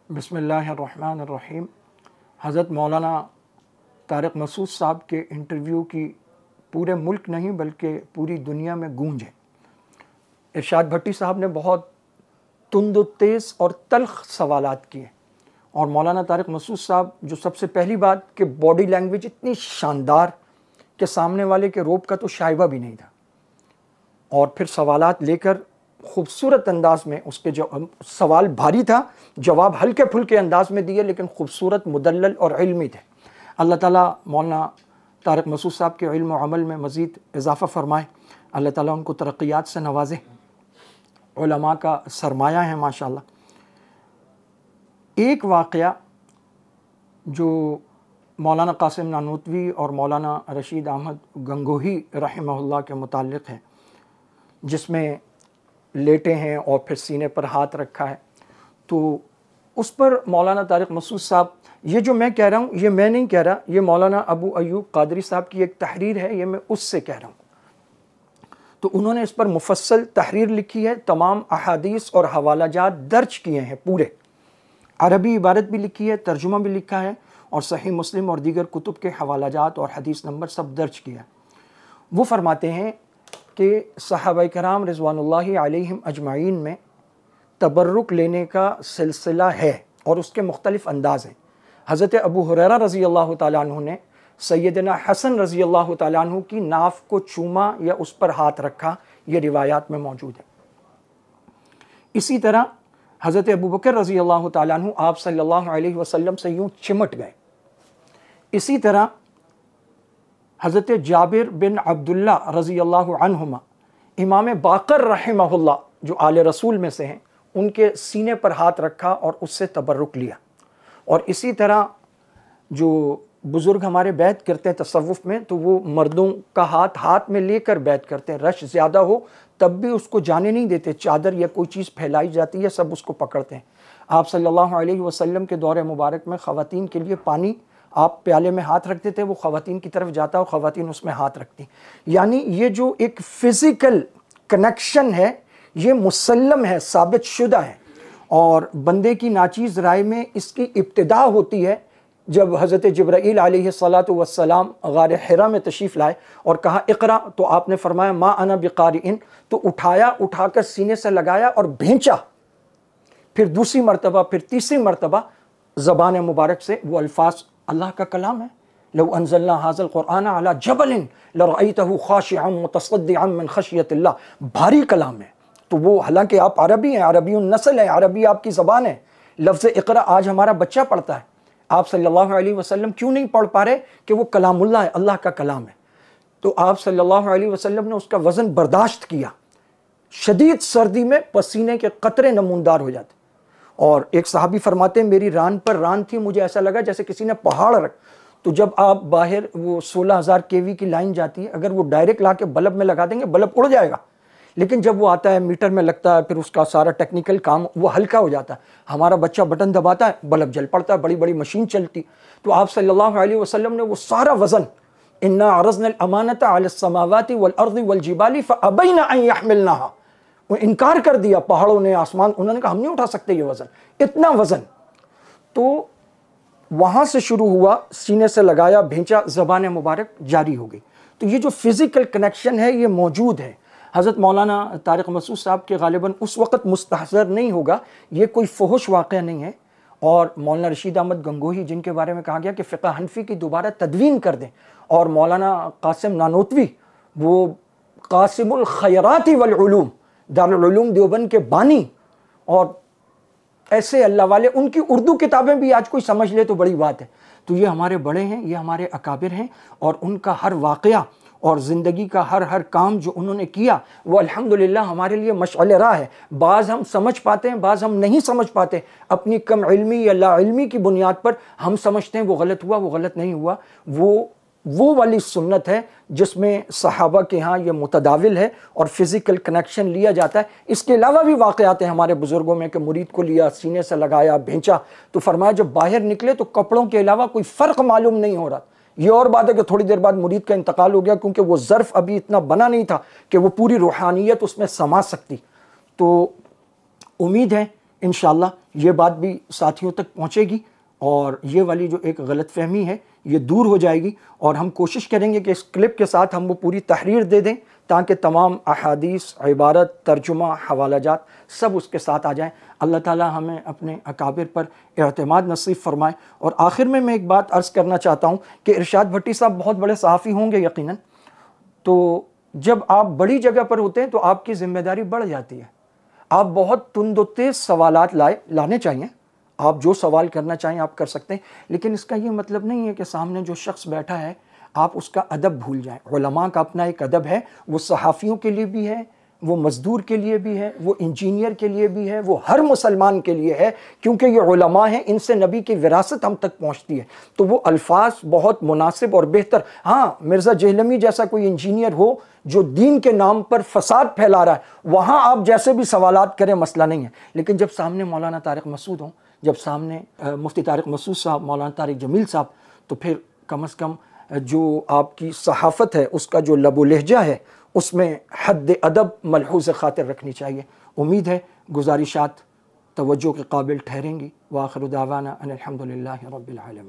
بسم اللہ الرحمن الرحیم۔ حضرت مولانا طارق مسعود صاحب کے انٹرویو کی پورے ملک نہیں بلکہ پوری دنیا میں گونج ہے۔ ارشاد بھٹی صاحب نے بہت تند و تیز اور تلخ سوالات کیے، اور مولانا طارق مسعود صاحب جو سب سے پہلی بات کہ باڈی لینگویج اتنی شاندار کہ سامنے والے کے روب کا تو شائبہ بھی نہیں تھا، اور پھر سوالات لے کر خوبصورت انداز میں اس کے سوال بھاری تھا، جواب ہلکے پھلکے انداز میں دیے لیکن خوبصورت، مدلل اور علمی تھے۔ اللہ تعالیٰ مولانا طارق مسعود صاحب کے علم و عمل میں مزید اضافہ فرمائے، اللہ تعالیٰ ان کو ترقیات سے نوازے، علماء کا سرمایہ ہے ماشاءاللہ۔ ایک واقعہ جو مولانا قاسم نانوتوی اور مولانا رشید احمد گنگوہی رحمہ اللہ کے متعلق ہے، جس میں لیٹے ہیں اور پھر سینے پر ہاتھ رکھا ہے، تو اس پر مولانا طارق مسعود صاحب، یہ جو میں کہہ رہا ہوں یہ میں نہیں کہہ رہا، یہ مولانا ابو ایوب قادری صاحب کی ایک تحریر ہے، یہ میں اس سے کہہ رہا ہوں۔ تو انہوں نے اس پر مفصل تحریر لکھی ہے، تمام احادیث اور حوالہ جات درج کیے ہیں، پورے عربی عبارت بھی لکھی ہے، ترجمہ بھی لکھا ہے، اور صحیح مسلم اور دیگر کتب کے حوالہ جات اور حدیث نمبر سب درج کیا ہے۔ وہ فرماتے ہیں کہ صحابہ کرام رضوان اللہ علیہم اجمعین میں تبرک لینے کا سلسلہ ہے اور اس کے مختلف انداز ہیں۔ حضرت ابو ہریرہ رضی اللہ تعالیٰ عنہ نے سیدنا حسن رضی اللہ تعالیٰ عنہ کی ناف کو چوما یا اس پر ہاتھ رکھا، یہ روایات میں موجود ہے۔ اسی طرح حضرت ابو بکر رضی اللہ تعالیٰ عنہ آپ صلی اللہ علیہ وسلم سے یوں چمٹ گئے۔ اسی طرح حضرت جابر بن عبداللہ رضی اللہ عنہما، امام باقر رحمہ اللہ جو آل رسول میں سے ہیں، ان کے سینے پر ہاتھ رکھا اور اس سے تبرک لیا۔ اور اسی طرح جو بزرگ ہمارے بیعت کرتے ہیں تصوف میں، تو وہ مردوں کا ہاتھ میں لے کر بیعت کرتے ہیں، رش زیادہ ہو تب بھی اس کو جانے نہیں دیتے، چادر یا کوئی چیز پھیلائی جاتی ہے سب اس کو پکڑتے ہیں۔ آپ صلی اللہ علیہ وسلم کے دور مبارک میں خواتین کے لیے پانی آپ پیالے میں ہاتھ رکھتے تھے، وہ خواتین کی طرف جاتا اور خواتین اس میں ہاتھ رکھتی، یعنی یہ جو ایک فزیکل کنیکشن ہے یہ مسلم ہے، ثابت شدہ ہے۔ اور بندے کی ناچیز رائے میں اس کی ابتدا ہوتی ہے جب حضرت جبرائیل علیہ السلام غار حرا میں تشریف لائے اور کہا اقرا، تو آپ نے فرمایا ما انا بقارئ، تو اٹھا کر سینے سے لگایا اور بھینچا، پھر دوسری مرتبہ، پھر تیسری مرتبہ زبان مبارک سے وہ الفاظ، اللہ کا کلام ہے، لو انزلنا هذا القرآن على جبل لرأيته خاشعا متصدعا من خشیت اللہ، بھاری کلام ہے۔ تو وہ حالانکہ آپ عربی ہیں، عربی النسل ہیں، عربی آپ کی زبان ہے، لفظ اقرا آج ہمارا بچہ پڑھتا ہے، آپ صلی اللہ علیہ وسلم کیوں نہیں پڑھ پا رہے کہ وہ کلام اللہ ہے، اللہ کا کلام ہے؟ تو آپ صلی اللہ علیہ وسلم نے اس کا وزن برداشت کیا، شدید سردی میں پسینے کے قطرے نمودار ہو جاتے، اور ایک صحابی فرماتے ہیں میری ران پر ران تھی، مجھے ایسا لگا جیسے کسی نے پہاڑ رکھ۔ تو جب آپ باہر وہ 16,000 kV کی لائن جاتی ہے، اگر وہ ڈائریکٹ لا کے بلب میں لگا دیں گے بلب اڑ جائے گا، لیکن جب وہ آتا ہے میٹر میں لگتا ہے، پھر اس کا سارا ٹیکنیکل کام وہ ہلکا ہو جاتا ہے، ہمارا بچہ بٹن دباتا ہے بلب جل پڑتا ہے، بڑی بڑی مشین چلتی۔ تو آپ صلی اللہ علیہ وسلم نے وہ سارا وزن، انا عرضنا الامانۃ علی السماوات والارض والجبال فابین ان یحملنها، وہ انکار کر دیا پہاڑوں نے، آسمان، انہوں نے کہا ہم نہیں اٹھا سکتے یہ وزن، اتنا وزن۔ تو وہاں سے شروع ہوا، سینے سے لگایا، بھینچا، زبان مبارک جاری ہو گئی۔ تو یہ جو فزیکل کنیکشن ہے یہ موجود ہے۔ حضرت مولانا طارق مسعود صاحب کے غالباً اس وقت مستحضر نہیں ہوگا، یہ کوئی فحش واقعہ نہیں ہے۔ اور مولانا رشید احمد گنگوہی جن کے بارے میں کہا گیا کہ فقہ حنفی کی دوبارہ تدوین کر دیں، اور مولانا قاسم نانوتوی وہ قاسم الخیرات والعلوم، دارالعلوم دیوبند کے بانی، اور ایسے اللہ والے، ان کی اردو کتابیں بھی آج کوئی سمجھ لے تو بڑی بات ہے۔ تو یہ ہمارے بڑے ہیں، یہ ہمارے اکابر ہیں، اور ان کا ہر واقعہ اور زندگی کا ہر کام جو انہوں نے کیا وہ الحمدللہ ہمارے لیے مشعل راہ ہے۔ بعض ہم سمجھ پاتے ہیں، بعض ہم نہیں سمجھ پاتے، اپنی کم علمی یا لا علمی کی بنیاد پر ہم سمجھتے ہیں وہ غلط ہوا، وہ غلط نہیں ہوا۔ وہ والی سنت ہے جس میں صحابہ کے ہاں یہ متداول ہے اور فزیکل کنیکشن لیا جاتا ہے۔ اس کے علاوہ بھی واقعات ہیں ہمارے بزرگوں میں کہ مرید کو لیا، سینے سے لگایا، بھینچا، تو فرمایا جب باہر نکلے تو کپڑوں کے علاوہ کوئی فرق معلوم نہیں ہو رہا۔ یہ اور بات ہے کہ تھوڑی دیر بعد مرید کا انتقال ہو گیا، کیونکہ وہ ظرف ابھی اتنا بنا نہیں تھا کہ وہ پوری روحانیت اس میں سما سکتی۔ تو امید ہے انشاءاللہ یہ بات بھی ساتھیوں تک پہنچے گی اور یہ والی جو ایک غلط فہمی ہے یہ دور ہو جائے گی، اور ہم کوشش کریں گے کہ اس کلپ کے ساتھ ہم وہ پوری تحریر دے دیں تاکہ تمام احادیث، عبارت، ترجمہ، حوالہ جات سب اس کے ساتھ آ جائیں۔ اللہ تعالی ہمیں اپنے اکابر پر اعتماد نصیب فرمائے۔ اور آخر میں ایک بات عرض کرنا چاہتا ہوں کہ ارشاد بھٹی صاحب بہت بڑے صحافی ہوں گے یقیناً، تو جب آپ بڑی جگہ پر ہوتے ہیں تو آپ کی ذمہ داری بڑھ جاتی ہے، آپ بہت تند و تیز سوالات لانے چاہیے، آپ جو سوال کرنا چاہیں آپ کر سکتے ہیں، لیکن اس کا یہ مطلب نہیں ہے کہ سامنے جو شخص بیٹھا ہے آپ اس کا ادب بھول جائیں۔ علماء کا اپنا ایک ادب ہے، وہ صحافیوں کے لیے بھی ہے، وہ مزدور کے لیے بھی ہے، وہ انجینئر کے لیے بھی ہے، وہ ہر مسلمان کے لیے ہے، کیونکہ یہ علماء ہیں، ان سے نبی کی وراثت ہم تک پہنچتی ہے، تو وہ الفاظ بہت مناسب اور بہتر۔ ہاں، مرزا جہلمی جیسا کوئی انجینئر ہو جو دین کے نام پر فساد پھیلا رہا ہے، وہاں آپ جیسے بھی سوالات کریں مسئلہ نہیں ہے، لیکن جب سامنے مولانا طارق مسعود ہوں، جب سامنے مفتی طارق مسعود صاحب، مولانا طارق جمیل صاحب، تو پھر کم از کم جو آپ کی صحافت ہے اس کا جو لب و لہجہ ہے اس میں حد ادب ملحوظ خاطر رکھنی چاہیے۔ امید ہے گزارشات توجہ کے قابل ٹھہریں گی۔ وآخر دعوانا ان الحمدللہ رب العالمین۔